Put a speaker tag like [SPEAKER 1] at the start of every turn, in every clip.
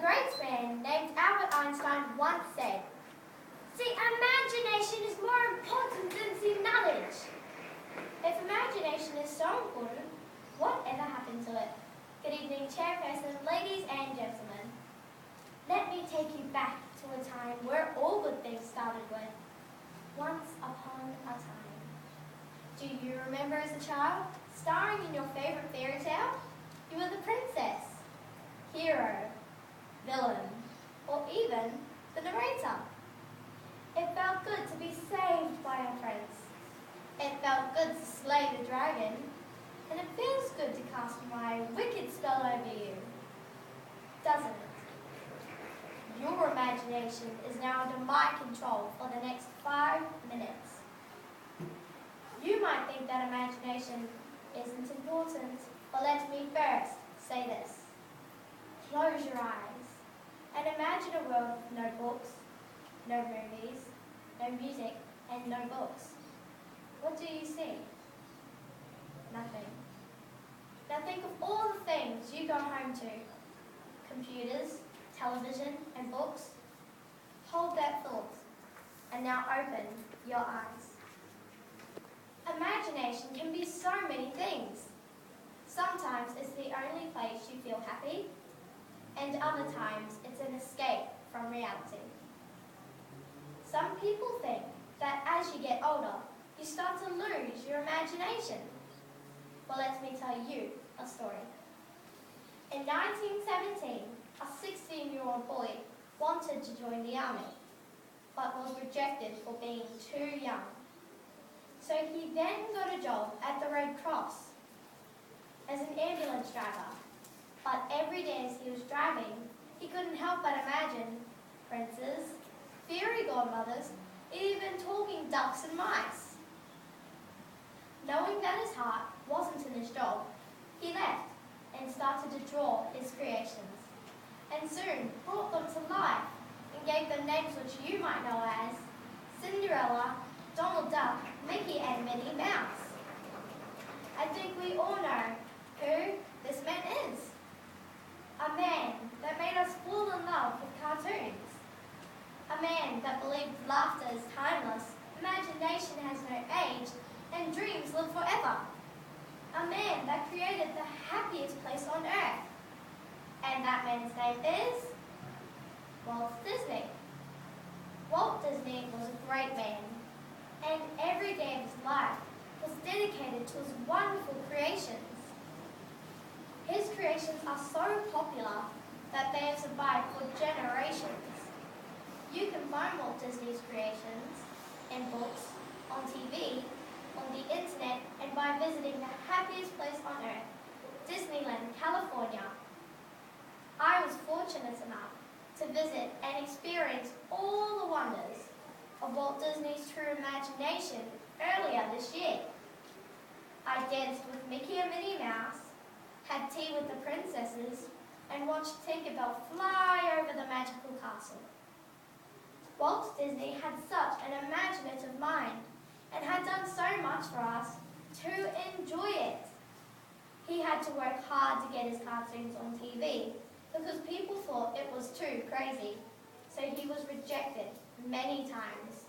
[SPEAKER 1] great man named Albert Einstein once said, "See, imagination is more important than see knowledge." If imagination is so important, whatever happened to it? Good evening, Chairperson, ladies and gentlemen. Let me take you back to a time where all good things started with. Once upon a time. Do you remember as a child, starring in your favourite fairy tale? You were the princess, hero, villain, or even the narrator. It felt good to be saved by a prince. It felt good to slay the dragon, and it feels good to cast my wicked spell over you, doesn't it? Your imagination is now under my control for the next 5 minutes. You might think that imagination isn't important, but let me first say this. Close your eyes and imagine a world with no books, no movies, no music, and no books. What do you see? Nothing. Now think of all the things you go home to. Computers, television, and books. Hold that thought, and now open your eyes. Imagination can be so many things. Sometimes it's the only place you feel happy, and other times it's an escape from reality. Some people think that as you get older, you start to lose your imagination. Well, let me tell you a story. In 1917, a 16-year-old boy wanted to join the army, but was rejected for being too young. So he then got a job at the Red Cross as an ambulance driver. But every day as he was driving, he couldn't help but imagine princes, fairy godmothers, even talking ducks and mice. Knowing that his heart wasn't in his job, he left and started to draw his creations, and soon brought them to life and gave them names which you might know as Cinderella, Donald Duck, Mickey, and Minnie Mouse. I think we all know who this man is. A man that made us fall in love with cartoons. A man that believed laughter is timeless, imagination has no age, and dreams live forever. A man that created the happiest place on earth. And that man's name is Walt Disney. Walt Disney was a great man, and every day of his life was dedicated to his wonderful creations. His creations are so popular that they have survived for generations. You can find Walt Disney's creations in books, on TV, on the internet, and by visiting the happiest place on earth, Disneyland, California. I was fortunate enough to visit and experience all the wonders of Walt Disney's true imagination earlier this year. I danced with Mickey and Minnie Mouse, had tea with the princesses, and watched Tinkerbell fly over the magical castle. Walt Disney had such an imaginative mind and had done so much for us to enjoy it. He had to work hard to get his cartoons on TV because people thought it was too crazy, so he was rejected many times.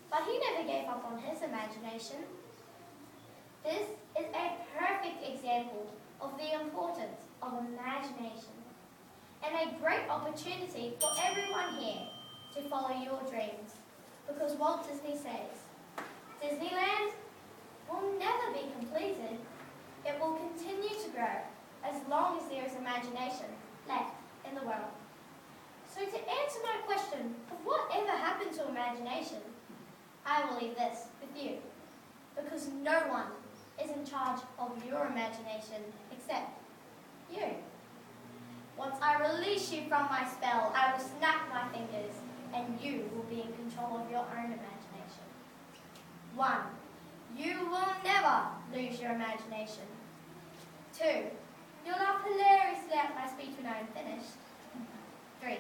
[SPEAKER 1] But he never gave up on his imagination. This is a perfect example of the importance of imagination and a great opportunity for everyone here to follow your dreams, because Walt Disney says, Disneyland will never be completed. It will continue to grow as long as there is imagination left in the world. So to answer my question of whatever happened to imagination, I will leave this with you, because no one is in charge of your imagination except you. Once I release you from my spell, I will snap my fingers and you will be in control of your own imagination. 1. You will never lose your imagination. 2. You'll laugh hilariously at my speech when I am finished. 3.